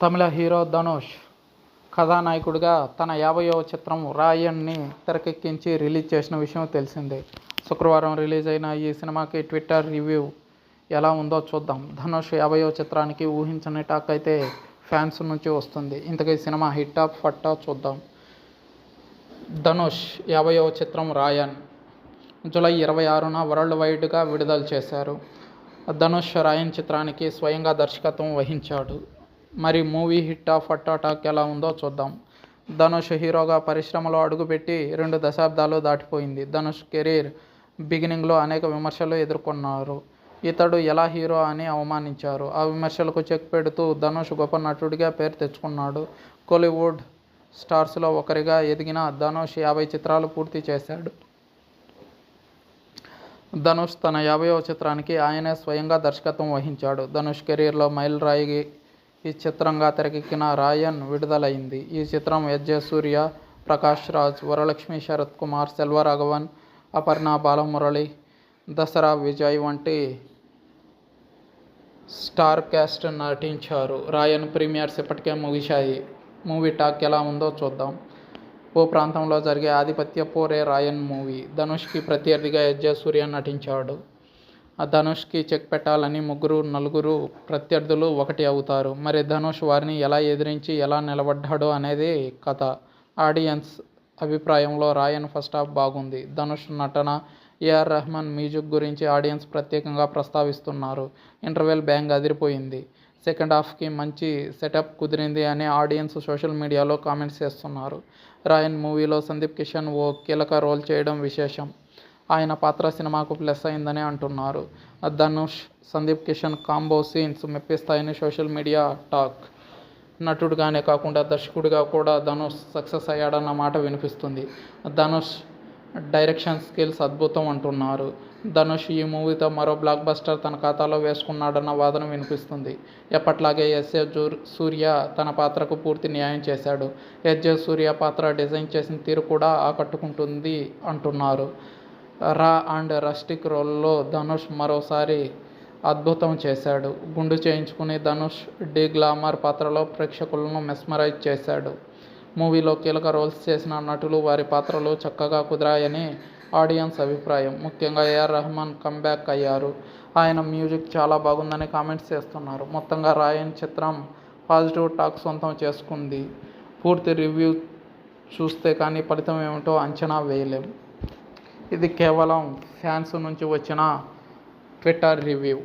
తమిళ hero Dhanush కథానాయకుడిగా తన 50వ చిత్రం 'రాయన్'ని తెరకెక్కించి రిలీజ్ చేసిన విషయం తెలిసిందే. శుక్రవారం రిలీజ్ అయిన ఈ సినిమాకి ట్విట్టర్ రివ్యూ ఎలా ఉందో చూద్దాం. ధనుష్ 50వ చిత్రానికి ఊహించని టాక్ అయితే ఫ్యాన్స్ నుంచి వస్తుంది. ఇంతకీ సినిమా హిట్టా ఫట్టా చూద్దాం. ధనుష్ 50వ చిత్రం 'రాయన్' జూలై 26న వరల్డ్ వైడ్గా విడుదల చేశారు. ధనుష్ 'రాయన్' చిత్రానికి స్వయంగా దర్శకత్వం వహించాడు. మరి మూవీ హిట్టా ఫట్టా టాక్ ఎలా ఉందో చూద్దాం. ధనుష్ హీరోగా పరిశ్రమలో అడుగుపెట్టి 2 దశాబ్దాలు దాటిపోయింది. ధనుష్ కెరీర్ బిగినింగ్లో అనేక విమర్శలు ఎదుర్కొన్నారు. ఇతడు ఎలా హీరో అని అవమానించారు. ఆ విమర్శలకు చెక్ పెడుతూ ధనుష్ గొప్ప నటుడిగా పేరు తెచ్చుకున్నాడు. కోలీవుడ్ స్టార్స్లో ఒకరిగా ఎదిగిన ధనుష్ 50 చిత్రాలు పూర్తి చేశాడు. ధనుష్ తన 50వ చిత్రానికి ఆయనే స్వయంగా దర్శకత్వం వహించాడు. ధనుష్ కెరీర్లో మైలురాయి ఈ చిత్రంగా తెరకెక్కిన 'రాయన్' విడుదలైంది. ఈ చిత్రం ఎస్.జె. సూర్య, ప్రకాష్ రాజ్, వరలక్ష్మి శరత్ కుమార్, సెల్వరాఘవన్, అపర్ణ బాలమురళి, దసరా విజయ్ వంటి స్టార్ క్యాస్ట్ నటించారు. 'రాయన్' ప్రీమియర్స్ ఇప్పటికే ముగిశాయి. మూవీ టాక్ ఎలా ఉందో చూద్దాం. ఓ ప్రాంతంలో జరిగే ఆధిపత్య పోరే 'రాయన్' మూవీ. ధనుష్కి ప్రత్యర్థిగా ఎస్.జె. సూర్య నటించాడు. ధనుష్కి చెక్ పెట్టాలని నలుగురు ప్రత్యర్థులు ఒకటి అవుతారు. మరి ధనుష్ వారిని ఎలా ఎదిరించి ఎలా నిలబడ్డాడో అనేది కథ. ఆడియన్స్ అభిప్రాయంలో 'రాయన్' ఫస్ట్ హాఫ్ బాగుంది. ధనుష్ నటన, ఏఆర్ రెహమాన్ మ్యూజిక్ గురించి ఆడియన్స్ ప్రత్యేకంగా ప్రస్తావిస్తున్నారు. ఇంటర్వెల్ బ్యాంగ్ అదిరిపోయింది. సెకండ్ హాఫ్కి మంచి సెటప్ కుదిరింది అని ఆడియన్స్ సోషల్ మీడియాలో కామెంట్స్ చేస్తున్నారు. 'రాయన్' మూవీలో సందీప్ కిషన్ ఓ కీలక రోల్ చేయడం విశేషం. ఆయన పాత్ర సినిమాకు ప్లస్ అయిందని అంటున్నారు. ధనుష్, సందీప్ కిషన్ కాంబో సీన్స్ మెప్పిస్తాయని సోషల్ మీడియా టాక్. నటుడిగానే కాకుండా దర్శకుడిగా కూడా ధనుష్ సక్సెస్ అయ్యాడన్న మాట వినిపిస్తుంది. ధనుష్ డైరెక్షన్ స్కిల్స్ అద్భుతం అంటున్నారు. ధనుష్ ఈ మూవీతో మరో బ్లాక్ బస్టర్ తన ఖాతాలో వేసుకున్నాడన్న వాదన వినిపిస్తుంది. ఎప్పట్లాగే ఎస్.జె. సూర్య తన పాత్రకు పూర్తి న్యాయం చేశాడు. ఎస్.జె. సూర్య పాత్ర డిజైన్ చేసిన తీరు కూడా ఆకట్టుకుంటుంది అంటున్నారు. రా అండ్ రస్టిక్ రోల్లో ధనుష్ మరోసారి అద్భుతం చేశాడు. గుండు చేయించుకుని ధనుష్ డి గ్లామర్ పాత్రలో ప్రేక్షకులను మెస్మరైజ్ చేశాడు. మూవీలో కీలక రోల్స్ చేసిన నటులు వారి పాత్రలు చక్కగా కుదిరాయని ఆడియన్స్ అభిప్రాయం. ముఖ్యంగా ఏఆర్ రెహమాన్ కమ్బ్యాక్ అయ్యారు. ఆయన మ్యూజిక్ చాలా బాగుందని కామెంట్స్ చేస్తున్నారు. మొత్తంగా 'రాయన్' చిత్రం పాజిటివ్ టాక్ సొంతం చేసుకుంది. పూర్తి రివ్యూ చూస్తే కానీ ఫలితం ఏమిటో అంచనా వేయలేం. ఇది కేవలం ఫ్యాన్స్ నుంచి వచ్చిన ట్విట్టర్ రివ్యూ.